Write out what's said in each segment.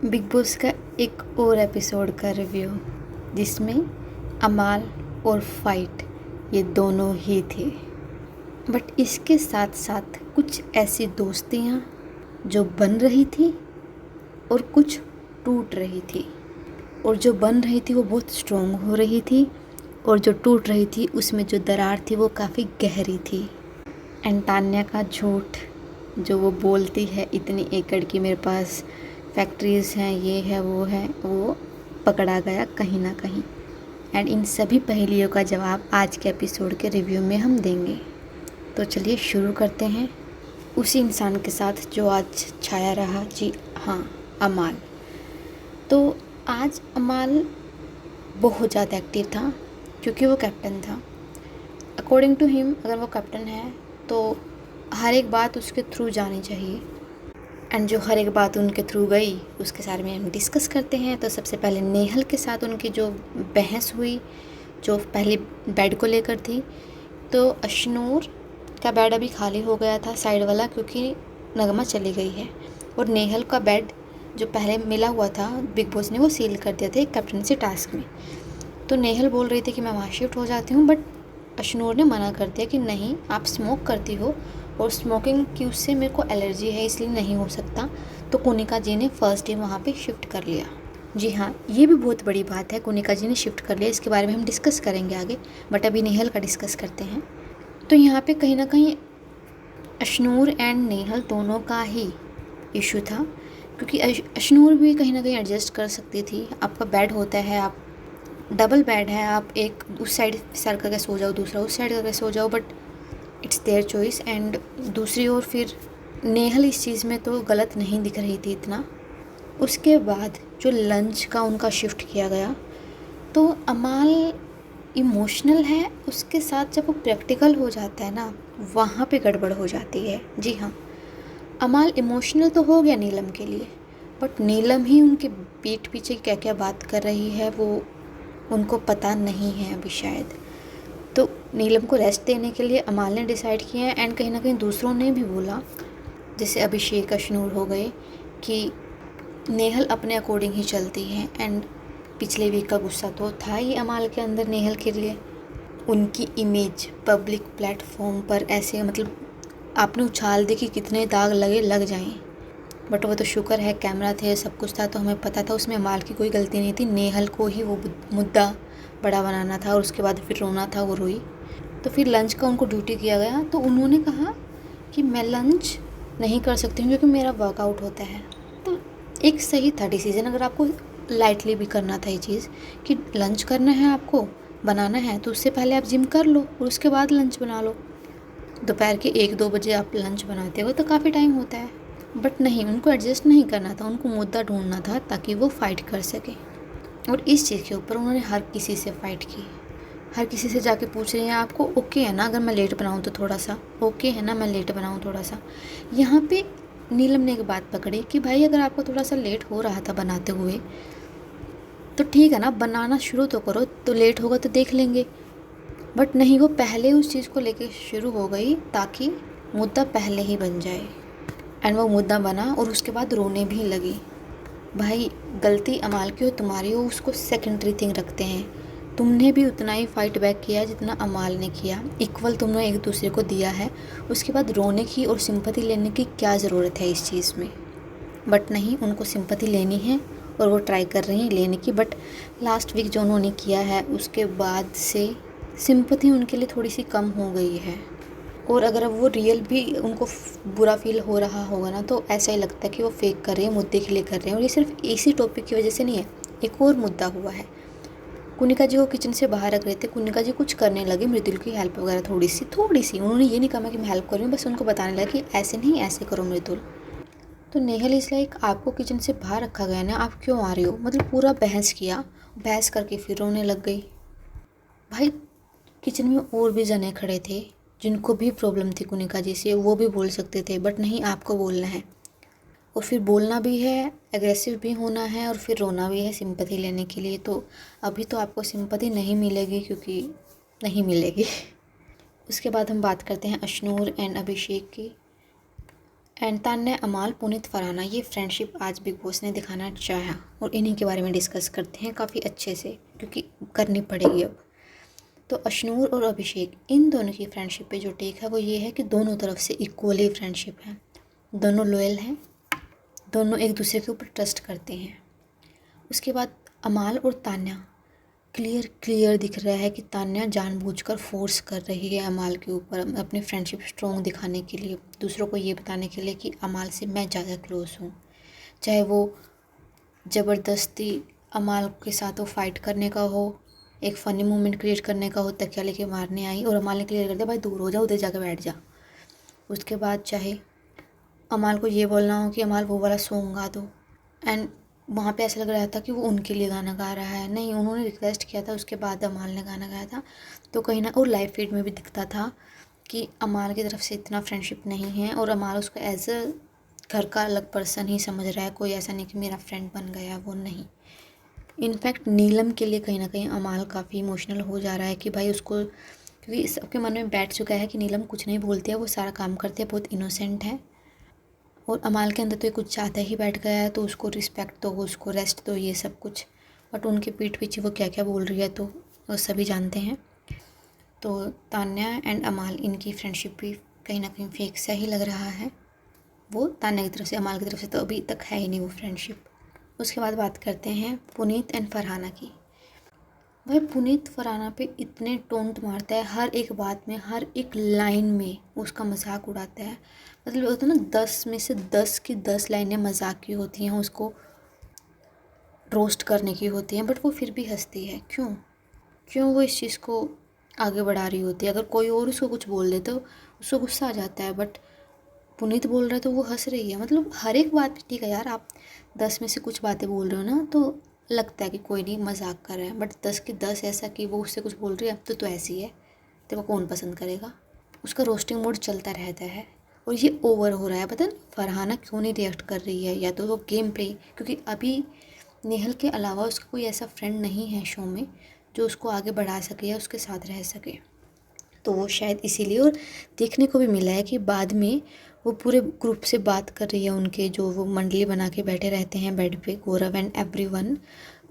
Big boss का एक और एपिसोड का रिव्यू जिसमें अमाल और फाइट ये दोनों ही थे। बट इसके साथ साथ कुछ ऐसी दोस्तियाँ जो बन रही थी और कुछ टूट रही थी, और जो बन रही थी वो बहुत स्ट्रॉन्ग हो रही थी और जो टूट रही थी उसमें जो दरार थी वो काफ़ी गहरी थी। एंड तान्या का झूठ जो वो बोलती है इतनी एकड़ की मेरे पास फैक्ट्रीज़ हैं, ये है वो पकड़ा गया कहीं ना कहीं। एंड इन सभी पहेलियों का जवाब आज के एपिसोड के रिव्यू में हम देंगे। तो चलिए शुरू करते हैं उसी इंसान के साथ जो आज छाया रहा, जी हाँ, अमाल। तो आज अमाल बहुत ज़्यादा एक्टिव था क्योंकि वो कैप्टन था। अकॉर्डिंग टू हिम अगर वो कैप्टन है तो हर एक बात उसके थ्रू जानी चाहिए। एंड जो हर एक बात उनके थ्रू गई उसके बारे में हम डिस्कस करते हैं। तो सबसे पहले नेहल के साथ उनकी जो बहस हुई, जो पहले बेड को लेकर थी, तो अशनूर का बेड अभी खाली हो गया था साइड वाला, क्योंकि नगमा चली गई है, और नेहल का बेड जो पहले मिला हुआ था बिग बॉस ने वो सील कर दिया था एक कैप्टनसी टास्क में। तो नेहल बोल रही थी कि मैं वहाँ शिफ्ट हो जाती हूँ, बट अशनूर ने मना कर दिया कि नहीं, आप स्मोक करती हो और स्मोकिंग की उससे मेरे को एलर्जी है, इसलिए नहीं हो सकता। तो कुनिका जी ने फर्स्ट डे वहाँ पे शिफ्ट कर लिया। जी हाँ, ये भी बहुत बड़ी बात है, कुनिका जी ने शिफ्ट कर लिया, इसके बारे में हम डिस्कस करेंगे आगे, बट अभी नेहल का डिस्कस करते हैं। तो यहाँ पे कहीं ना कहीं अशनूर एंड नेहल दोनों का ही इशू था, क्योंकि अशनूर भी कहीं ना कहीं एडजस्ट कर सकती थी। आपका बेड होता है, आप डबल बेड है, आप एक उस साइड सर करके सो जाओ, दूसरा उस साइड करके सो जाओ, but it's their choice. And दूसरी ओर फिर नेहल इस चीज़ में तो गलत नहीं दिख रही थी इतना। उसके बाद जो लंच का उनका शिफ्ट किया गया, तो अमाल इमोशनल है, उसके साथ जब वो प्रैक्टिकल हो जाता है ना, वहाँ पे गड़बड़ हो जाती है। जी हाँ, अमाल इमोशनल तो हो गया नीलम के लिए, बट नीलम ही उनके पीठ पीछे क्या क्या बात कर रही है वो उनको पता नहीं है अभी शायद। तो नीलम को रेस्ट देने के लिए अमाल ने डिसाइड किया है, एंड कहीं ना कहीं दूसरों ने भी बोला, जैसे अभिषेक, अशनूर हो गए, कि नेहल अपने अकॉर्डिंग ही चलती है। एंड पिछले वीक का गुस्सा तो था ही अमाल के अंदर नेहल के लिए। उनकी इमेज पब्लिक प्लेटफॉर्म पर ऐसे, मतलब आपने उछाल दी कि कितने दाग लगे लग जाएं, बट वो तो शुक्र है कैमरा थे, सब कुछ था, तो हमें पता था उसमें अमाल की कोई गलती नहीं थी। नेहल को ही वो मुद्दा बड़ा बनाना था और उसके बाद फिर रोना था, वो रोई। तो फिर लंच का उनको ड्यूटी किया गया, तो उन्होंने कहा कि मैं लंच नहीं कर सकती हूँ क्योंकि मेरा वर्कआउट होता है। तो एक सही था डिसीज़न, अगर आपको लाइटली भी करना था ये चीज़ कि लंच करना है, आपको बनाना है, तो उससे पहले आप जिम कर लो और उसके बाद लंच बना लो। दोपहर के 1-2 बजे आप लंच बनाते हो तो काफ़ी टाइम होता है, बट नहीं, उनको एडजस्ट नहीं करना था, उनको मुद्दा ढूंढना था ताकि वो फ़ाइट कर सके। और इस चीज़ के ऊपर उन्होंने हर किसी से फ़ाइट की। हर किसी से जाके पूछ रही हैं, आपको ओके है ना अगर मैं लेट बनाऊँ तो थोड़ा सा, ओके है ना मैं लेट बनाऊँ थोड़ा सा। यहाँ पे नीलम ने एक बात पकड़ी कि भाई अगर आपको थोड़ा सा लेट हो रहा था बनाते हुए तो ठीक है ना, बनाना शुरू तो करो, तो लेट होगा तो देख लेंगे। बट नहीं, वो पहले उस चीज़ को लेके शुरू हो गई ताकि मुद्दा पहले ही बन जाए। एंड वो मुद्दा बना और उसके बाद रोने भी लगी। भाई गलती अमाल की हो तुम्हारी हो, उसको सेकेंडरी थिंग रखते हैं। तुमने भी उतना ही फाइट बैक किया जितना अमाल ने किया, इक्वल तुमने एक दूसरे को दिया है। उसके बाद रोने की और सिंपैथी लेने की क्या ज़रूरत है इस चीज़ में। बट नहीं, उनको सिंपैथी लेनी है और वो ट्राई कर रही हैं लेने की। बट लास्ट वीक जो उन्होंने किया है उसके बाद से सिंपैथी उनके लिए थोड़ी सी कम हो गई है। और अगर वो रियल भी उनको बुरा फील हो रहा होगा ना, तो ऐसा ही लगता है कि वो फेक कर रहे हैं, मुद्दे के लिए कर रहे हैं। और ये सिर्फ इसी टॉपिक की वजह से नहीं है, एक और मुद्दा हुआ है। कुनिका जी को किचन से बाहर रख रहे थे, कुनिका जी कुछ करने लगे, मृदुल की हेल्प वगैरह थोड़ी सी उन्होंने ये नहीं कहा कि मैं हेल्प कर रही हूँ, बस उनको बताने लगा कि ऐसे नहीं, ऐसे करो मृदुल। तो नेहल इज़ लाइक, आपको किचन से बाहर रखा गया ना, आप क्यों आ रही हो, मतलब पूरा बहस किया, बहस करके फिर रोने लग गई। भाई किचन में और भी जने खड़े थे जिनको भी प्रॉब्लम थी कुनिका जी से, वो भी बोल सकते थे, बट नहीं, आपको बोलना है। और फिर बोलना भी है, एग्रेसिव भी होना है, और फिर रोना भी है सिंपैथी लेने के लिए। तो अभी तो आपको सिंपैथी नहीं मिलेगी, क्योंकि नहीं मिलेगी। उसके बाद हम बात करते हैं अशनूर एंड अभिषेक की। एंड तान्या, अमाल, पुनीत, फरहाना, ये फ्रेंडशिप आज बिग बॉस ने दिखाना चाहा और इन्हीं के बारे में डिस्कस करते हैं काफ़ी अच्छे से, क्योंकि करनी पड़ेगी अब। तो अशनूर और अभिषेक, इन दोनों की फ्रेंडशिप पे जो टेक है वो ये है कि दोनों तरफ से इक्वली फ्रेंडशिप है, दोनों लॉयल हैं, दोनों एक दूसरे के ऊपर ट्रस्ट करते हैं। उसके बाद अमाल और तान्या, क्लियर दिख रहा है कि तान्या जानबूझकर फोर्स कर रही है अमाल के ऊपर अपनी फ्रेंडशिप स्ट्रॉन्ग दिखाने के लिए, दूसरों को ये बताने के लिए कि अमाल से मैं ज़्यादा क्लोज़ हूँ। चाहे वो ज़बरदस्ती अमाल के साथ वो फाइट करने का हो, एक फ़नी मोमेंट क्रिएट करने का हो, तकिया लेके मारने आई और अमाल ने क्लियर कर दिया भाई दूर हो जा, उधर जाकर बैठ जा। उसके बाद चाहे अमाल को ये बोलना हो कि अमाल वो वाला सॉन्ग गा दो, एंड वहाँ पे ऐसा लग रहा था कि वो उनके लिए गाना गा रहा है, नहीं उन्होंने रिक्वेस्ट किया था, उसके बाद अमाल ने गाना गाया था। तो कहीं ना, और लाइव फीड में भी दिखता था कि अमाल की तरफ से इतना फ्रेंडशिप नहीं है और अमाल उसको एज अ घर का अलग पर्सन ही समझ रहा है, कोई ऐसा नहीं कि मेरा फ्रेंड बन गया, वो नहीं। इनफैक्ट नीलम के लिए कहीं ना कहीं अमाल काफ़ी इमोशनल हो जा रहा है कि भाई उसको, क्योंकि सबके मन में बैठ चुका है कि नीलम कुछ नहीं बोलती है, वो सारा काम करती है, बहुत इनोसेंट है। और अमाल के अंदर तो ये कुछ ज़्यादा ही बैठ गया है, तो उसको रिस्पेक्ट दो, उसको रेस्ट दो, ये सब कुछ। बट उनके पीठ पीछे वो क्या क्या बोल रही है तो वो सभी जानते हैं। तो तान्या एंड अमाल, इनकी फ्रेंडशिप भी कहीं ना कहीं फेक सा ही लग रहा है। वो तान्या की तरफ से, अमाल की तरफ से तो अभी तक है ही नहीं वो फ्रेंडशिप। उसके बाद बात करते हैं पुनीत एंड फरहाना की। भाई पुनीत फरहाना पे इतने टोंट मारता है, हर एक बात में, हर एक लाइन में उसका मजाक उड़ाता है। मतलब होता है ना, 10 में से 10 की 10 लाइनें मजाक की होती हैं, उसको रोस्ट करने की होती हैं, बट वो फिर भी हंसती है। क्यों वो इस चीज़ को आगे बढ़ा रही होती है? अगर कोई और उसको कुछ बोल दे तो उसको गुस्सा आ जाता है, बट पुनीत बोल रहा है तो वो हंस रही है। मतलब हर एक बात ठीक है यार, आप 10 में से कुछ बातें बोल रहे हो ना, तो लगता है कि कोई नहीं मजाक कर रहा है, बट 10 की 10 ऐसा कि वो उससे कुछ बोल रही है तो ऐसी है, तो वो कौन पसंद करेगा? उसका रोस्टिंग मोड चलता रहता है और ये ओवर हो रहा है। पता नहीं फरहाना क्यों नहीं रिएक्ट कर रही है, या तो वो गेम प्ले, क्योंकि अभी नेहल के अलावा उसका कोई ऐसा फ्रेंड नहीं है शो में जो उसको आगे बढ़ा सके या उसके साथ रह सके, तो वो शायद इसीलिए। और देखने को भी मिला है कि बाद में वो पूरे ग्रुप से बात कर रही है, उनके जो वो मंडली बना के बैठे रहते हैं बेड पे, गौरव एंड एवरीवन,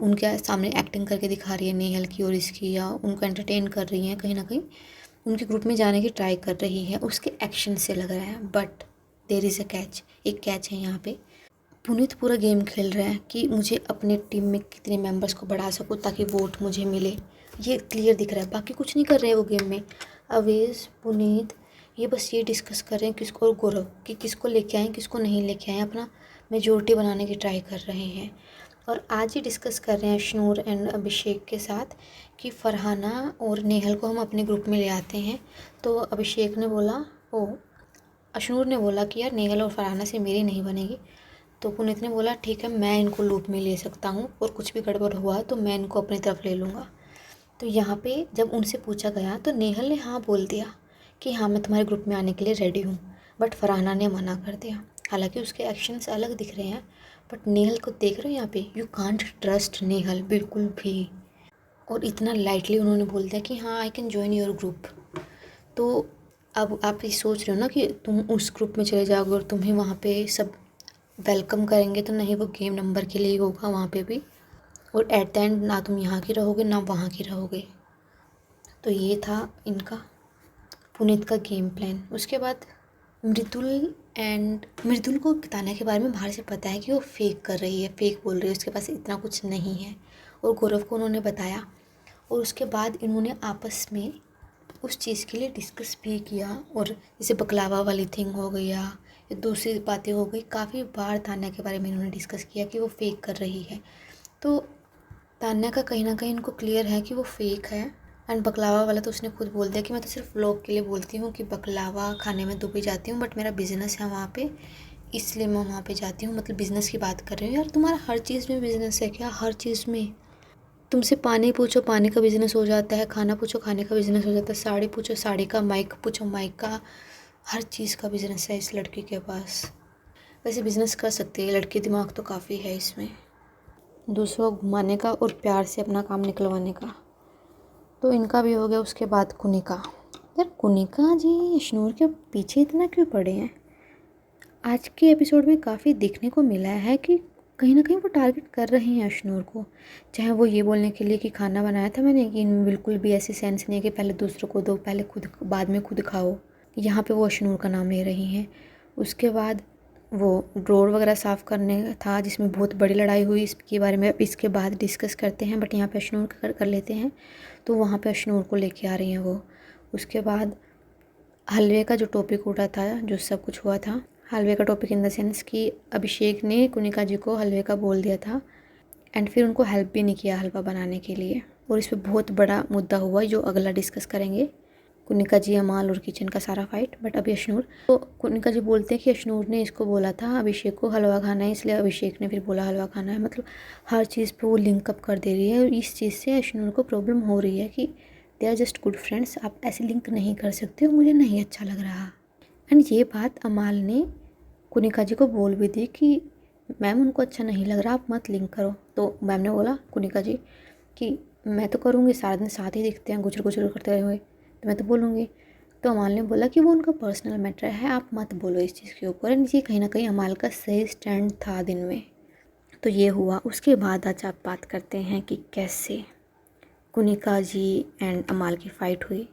उनके सामने एक्टिंग करके दिखा रही है नेहल की और इसकी, या उनको एंटरटेन कर रही हैं, कहीं ना कहीं उनके ग्रुप में जाने की ट्राई कर रही है, उसके एक्शन से लग रहा है। But there is a catch, एक कैच है यहाँ पे। पुनीत पूरा गेम खेल रहा है कि मुझे अपने टीम में कितने मेंबर्स को बढ़ा सकूँ ताकि वोट मुझे मिले, ये क्लियर दिख रहा है, बाकी कुछ नहीं कर रहे हैं वो गेम में। अवेश, पुनीत, ये बस ये डिस्कस कर रहे हैं किसको, और गौरव, कि किसको लेके आएँ किसको नहीं लेके आएँ, अपना मेजोरिटी बनाने की ट्राई कर रहे हैं। और आज ही डिस्कस कर रहे हैं अशनूर एंड अभिषेक के साथ कि फरहाना और नेहल को हम अपने ग्रुप में ले आते हैं। तो अभिषेक ने बोला, ओ अशनूर ने बोला कि यार नेहल और फरहाना से मेरी नहीं बनेगी। तो पुनीत ने बोला ठीक है, मैं इनको लूप में ले सकता हूँ और कुछ भी गड़बड़ हुआ तो मैं इनको अपनी तरफ ले लूँगा। तो यहाँ पे जब उनसे पूछा गया तो नेहल ने हाँ बोल दिया कि हाँ मैं तुम्हारे ग्रुप में आने के लिए रेडी हूँ, बट फरहाना ने मना कर दिया। हालांकि उसके एक्शंस अलग दिख रहे हैं, बट नेहल को देख रहे हो यहाँ पे, यू कांट ट्रस्ट नेहल बिल्कुल भी। और इतना लाइटली उन्होंने बोल दिया कि हाँ I can join your group. तो अब आप ये सोच रहे हो ना कि तुम उस ग्रुप में चले जाओगे और तुम्हें वहाँ पे सब वेलकम करेंगे, तो नहीं, वो गेम नंबर के लिए होगा वहाँ पे भी, और एट द एंड ना तुम यहाँ की रहोगे ना वहाँ की रहोगे। तो ये था इनका पुनीत का गेम प्लान। उसके बाद मृदुल को तान्या के बारे में बाहर से पता है कि वो फेक कर रही है, फेक बोल रही है, उसके पास इतना कुछ नहीं है, और गौरव को उन्होंने बताया। और उसके बाद इन्होंने आपस में उस चीज़ के लिए डिस्कस भी किया, और जैसे बकलावा वाली थिंग हो गई या दूसरी बातें हो गई, काफ़ी बार तान्या के बारे में इन्होंने डिस्कस किया कि वो फेक कर रही है। तो तान्या का कहीं ना कहीं इनको क्लियर है कि वो फेक है। एंड बकलावा वाला तो उसने खुद बोल दिया कि मैं तो सिर्फ व्लॉग के लिए बोलती हूँ कि बकलावा खाने में दुबई जाती हूँ, बट मेरा बिज़नेस है वहाँ पे, इसलिए मैं वहाँ पे जाती हूँ। मतलब बिज़नेस की बात कर रही हूँ। यार तुम्हारा हर चीज़ में बिज़नेस है क्या? हर चीज़ में। तुमसे पानी पूछो पानी का बिज़नेस हो जाता है, खाना पूछो खाने का बिज़नेस हो जाता है, साड़ी पूछो साड़ी का, माइक पूछो माइक का, हर चीज़ का बिज़नेस है इस लड़की के पास। वैसे बिज़नेस कर सकती है लड़की, दिमाग तो काफ़ी है इसमें, दूसरों को घुमाने का और प्यार से अपना काम निकलवाने का। तो इनका भी हो गया। उसके बाद कुनिका, यार कुनिका जी अशनूर के पीछे इतना क्यों पड़े हैं? आज के एपिसोड में काफ़ी देखने को मिला है कि कहीं ना कहीं वो टारगेट कर रहे हैं अशनूर को। चाहे वो ये बोलने के लिए कि खाना बनाया था मैंने, कि बिल्कुल भी ऐसी सेंस नहीं है कि पहले दूसरों को दो, पहले खुद बाद में खुद खाओ। यहाँ पे वो अशनूर का नाम ले रही हैं। उसके बाद वो ड्रॉर वगैरह साफ़ करने था जिसमें बहुत बड़ी लड़ाई हुई, इसके बारे में इसके बाद डिस्कस करते हैं, बट यहाँ पे अशनूर कर लेते हैं। तो वहाँ पे अशनूर को लेके आ रही हैं वो। उसके बाद हलवे का जो टॉपिक उठा था, जो सब कुछ हुआ था, हलवे का टॉपिक इन द सेंस कि अभिषेक ने कुनिका जी को हलवे का बोल दिया था एंड फिर उनको हेल्प भी नहीं किया हलवा बनाने के लिए। और इस पर बहुत बड़ा मुद्दा हुआ जो अगला डिस्कस करेंगे, कुनिका जी, अमाल और किचन का सारा फाइट। बट अभी अशनूर, तो कुनिका जी बोलते हैं कि अशनूर ने इसको बोला था अभिषेक को हलवा खाना है, इसलिए अभिषेक ने फिर बोला हलवा खाना है। मतलब हर चीज़ पे वो लिंकअप कर दे रही है और इस चीज़ से अशनूर को प्रॉब्लम हो रही है कि they are just good friends, आप ऐसे लिंक नहीं कर सकते और मुझे नहीं अच्छा लग रहा। एंड ये बात अमाल ने कुनिका जी को बोल भी दी कि मैम उनको अच्छा नहीं लग रहा, आप मत लिंक करो। तो मैम ने बोला कुनिका जी कि मैं तो करूँगी, सारा दिन साथ ही दिखते हैं गुजर गुजर करते हुए, तो मैं तो बोलूँगी। तो अमाल ने बोला कि वो उनका पर्सनल मैटर है, आप मत बोलो इस चीज़ के ऊपर। एंड ये कहीं ना कहीं अमाल का सही स्टैंड था दिन में। तो ये हुआ। उसके बाद आज आप बात करते हैं कि कैसे कुनिका जी एंड अमाल की फ़ाइट हुई।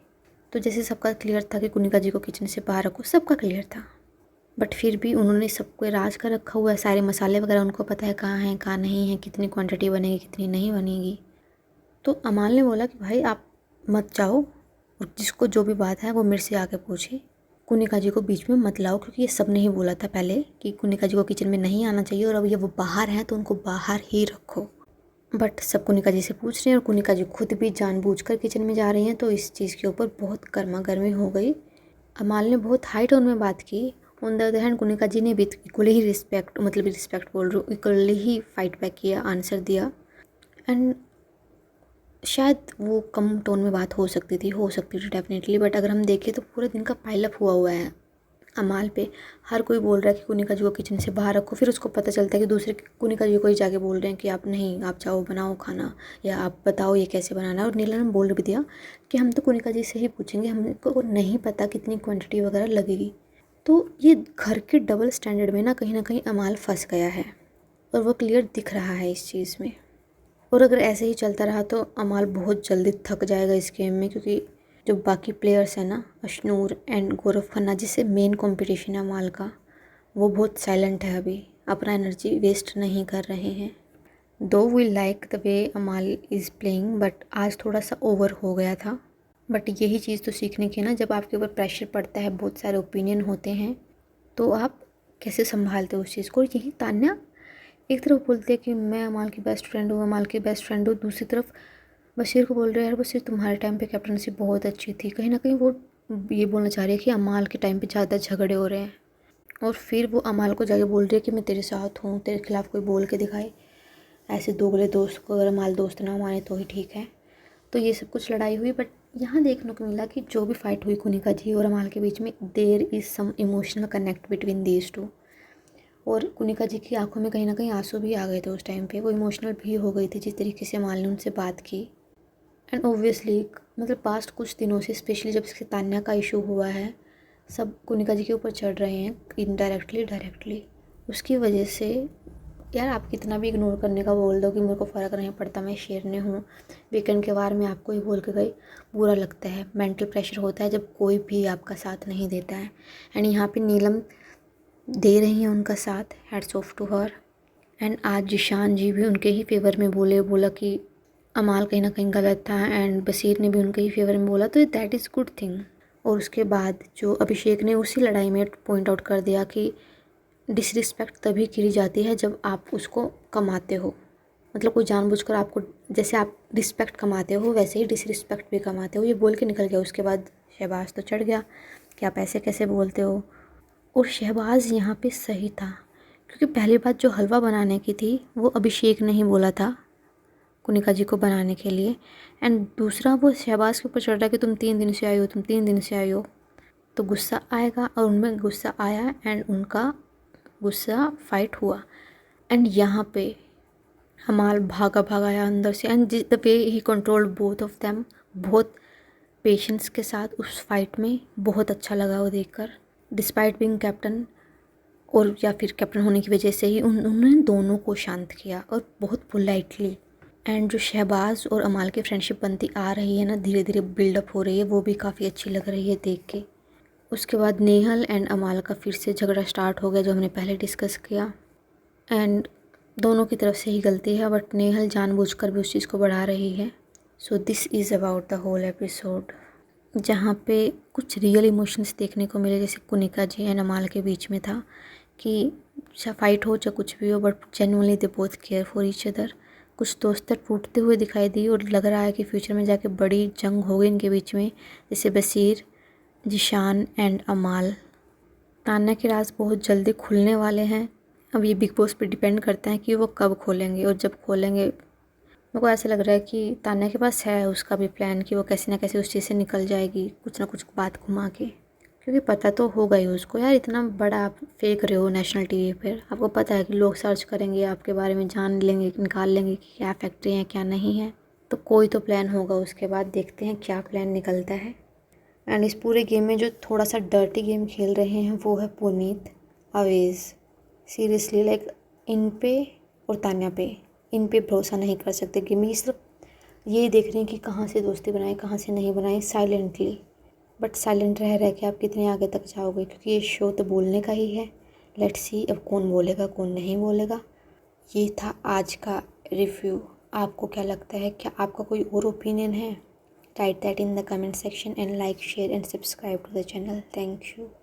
तो जैसे सबका क्लियर था कि कुनिका जी को किचन से बाहर रखो, सबका क्लियर था, बट फिर भी उन्होंने सबको राज कर रखा हुआ है। सारे मसाले वगैरह उनको पता है कहाँ हैं कहाँ नहीं है, कितनी क्वांटिटी बनेगी कितनी नहीं बनेगी। तो अमाल ने बोला कि भाई आप मत जाओ और जिसको जो भी बात है वो मेरे से आके पूछे, कुनिका जी को बीच में मत लाओ, क्योंकि ये सब ने ही बोला था पहले कि कुनिका जी को किचन में नहीं आना चाहिए और अब ये वो बाहर हैं तो उनको बाहर ही रखो। बट सब कुनिका जी से पूछ रहे हैं और कुनिका जी खुद भी जानबूझकर किचन में जा रही हैं। तो इस चीज़ के ऊपर बहुत गर्मा गर्मी हो गई। अमाल ने बहुत हाई टोन में बात की। On the other hand Kunika ji ने भी इक्वली ही रिस्पेक्ट बोल रही हूँ, इक्वली ही फाइट बैक किया, आंसर दिया। एंड शायद वो कम टोन में बात हो सकती थी डेफिनेटली, बट अगर हम देखें तो पूरे दिन का पाइलअप हुआ है अमाल पे। हर कोई बोल रहा है कि कुनिका जी को किचन से बाहर रखो, फिर उसको पता चलता है कि दूसरे कुनिका जी को ही जाके बोल रहे हैं कि आप नहीं, आप जाओ बनाओ खाना, या आप बताओ ये कैसे बनाना है। और नीला ने बोल भी दिया कि हम तो कुनिका जी से ही पूछेंगे, हमको नहीं पता कितनी क्वांटिटी वगैरह लगेगी। तो ये घर के डबल स्टैंडर्ड में ना कहीं अमाल फंस गया है और वो क्लियर दिख रहा है इस चीज़ में। और अगर ऐसे ही चलता रहा तो अमाल बहुत जल्दी थक जाएगा इस गेम में, क्योंकि जो बाकी प्लेयर्स हैं ना, अशनूर एंड गौरव खन्ना, जिससे मेन कंपटीशन है अमाल का, वो बहुत साइलेंट है, अभी अपना एनर्जी वेस्ट नहीं कर रहे हैं। दो वी लाइक द वे अमाल इज़ प्लेइंग, बट आज थोड़ा सा ओवर हो गया था। बट यही चीज़ तो सीखने की ना, जब आपके ऊपर प्रेशर पड़ता है, बहुत सारे ओपिनियन होते हैं, तो आप कैसे संभालते हो उस चीज़ को। यही तान्या एक तरफ बोलते हैं कि मैं अमाल की बेस्ट फ्रेंड हूँ, अमाल की बेस्ट फ्रेंड हूँ, दूसरी तरफ बशीर को बोल रहे हैं यार बशीर तुम्हारे टाइम पे कैप्टनसी बहुत अच्छी थी। कहीं ना कहीं वो ये बोलना चाह रही है कि अमाल के टाइम पे ज़्यादा झगड़े हो रहे हैं, और फिर वो अमाल को जाके बोल रही है कि मैं तेरे साथ हूँ, तेरे खिलाफ़ कोई बोल के दिखाए। ऐसे दोगले दोस्त को अगर अमाल दोस्त ना माने तो ही ठीक है। तो ये सब कुछ लड़ाई हुई, बट यहाँ देखने को मिला कि जो भी फाइट हुई कुनिका जी और अमाल के बीच में, there is some emotional connect between these two. और कुनिका जी की आंखों में कहीं ना कहीं आंसू भी आ गए थे उस टाइम पे, वो इमोशनल भी हो गई थी जिस तरीके से अमाल ने उनसे बात की। एंड ओब्वियसली मतलब पास्ट कुछ दिनों से, स्पेशली जब से तान्या का इशू हुआ है, सब कुनिका जी के ऊपर चढ़ रहे हैं इनडायरेक्टली डायरेक्टली। उसकी वजह से यार आप कितना भी इग्नोर करने का बोल दो कि मेरे को फ़र्क नहीं पड़ता, मैं शेरने हूँ, वीकेंड के वार में आपको ही बोल के गई, बुरा लगता है, मेंटल प्रेशर होता है जब कोई भी आपका साथ नहीं देता है। एंड यहाँ पे नीलम दे रही हैं उनका साथ, hats off to her. And आज जिशान जी भी उनके ही फेवर में बोला कि अमाल कहीं ना कहीं गलत था, एंड बशीर ने भी उनके ही फेवर में बोला, तो दैट इज़ गुड थिंग। और उसके बाद जो अभिषेक ने उसी लड़ाई में पॉइंट आउट कर दिया कि डिसरिस्पेक्ट तभी की जाती है जब आप उसको कमाते हो। मतलब कोई जानबूझकर आपको, जैसे आप रिस्पेक्ट कमाते हो वैसे ही डिसरिस्पेक्ट भी कमाते हो। ये बोल के निकल गया। उसके बाद शहबाज तो चढ़ गया कि आप ऐसे कैसे बोलते हो। और शहबाज यहाँ पे सही था, क्योंकि पहली बात जो हलवा बनाने की थी वो अभिषेक ने ही बोला था कुनिका जी को बनाने के लिए। एंड दूसरा वो शहबाज के ऊपर चढ़ रहा है कि तुम 3 दिन से आई हो, तुम 3 दिन से आई हो। तो गुस्सा आएगा, और उनमें गुस्सा आया एंड उनका गुस्सा फाइट हुआ। एंड यहाँ पे हमाल भागा आया अंदर से, and the way he controlled both of them, बहुत पेशेंस के साथ उस फाइट में, बहुत अच्छा लगा वो देखकर। डिस्पाइट बीइंग कैप्टन और या फिर कैप्टन होने की वजह से ही उन्होंने दोनों को शांत किया और बहुत पोलाइटली। एंड जो शहबाज और अमाल की फ्रेंडशिप बनती आ रही है ना, धीरे धीरे बिल्डअप हो रही है, वो भी काफ़ी अच्छी लग रही है देख के। उसके बाद नेहल एंड अमाल का फिर से झगड़ा स्टार्ट हो गया, जो हमने पहले डिस्कस किया। एंड दोनों की तरफ से ही गलती है, बट नेहल जानबूझकर भी उस चीज़ को बढ़ा रही है। So this is about the whole episode, जहाँ पे कुछ रियल इमोशंस देखने को मिले, जैसे कुनिका जी एंड अमाल के बीच में था कि चाहे फाइट हो चाहे कुछ भी हो, but genuinely they both care for each other. कुछ दोस्तें टूटते हुए दिखाई दी और लग रहा है कि फ्यूचर में जाके बड़ी जंग होगी इनके बीच में, जैसे बसीर, जिशान एंड अमाल। तान्या के राज बहुत जल्दी खुलने वाले हैं। अब ये बिग बॉस पे डिपेंड करता है कि वो कब खोलेंगे, और जब खोलेंगे मेरे को ऐसा लग रहा है कि तान्या के पास है उसका भी प्लान कि वो कैसे ना कैसे उस चीज़ से निकल जाएगी, कुछ ना कुछ बात घुमा के। क्योंकि पता तो होगा ही उसको, यार इतना बड़ा आप फेंक रहे हो नेशनल टीवी पर, आपको पता है कि लोग सर्च करेंगे आपके बारे में, जान लेंगे, निकाल लेंगे कि क्या फैक्ट्री है क्या नहीं है। तो कोई तो प्लान होगा उसके बाद, देखते हैं क्या प्लान निकलता है। एंड इस पूरे गेम में जो थोड़ा सा डर्टी गेम खेल रहे हैं वो है पुनीत, अवेज़। सीरियसली लाइक इन पे और तान्या पे, इन पे भरोसा नहीं कर सकते। गेम में सिर्फ यही देख रहे हैं कि कहाँ से दोस्ती बनाए कहाँ से नहीं बनाए, साइलेंटली। बट साइलेंट रह रह के आप कितने आगे तक जाओगे, क्योंकि ये शो तो बोलने का ही है। लेट्स सी अब कौन बोलेगा कौन नहीं बोलेगा। ये था आज का रिव्यू। आपको क्या लगता है, क्या आपका कोई और ओपिनियन है? Write that in the comment section and like, share and subscribe to the channel. Thank you.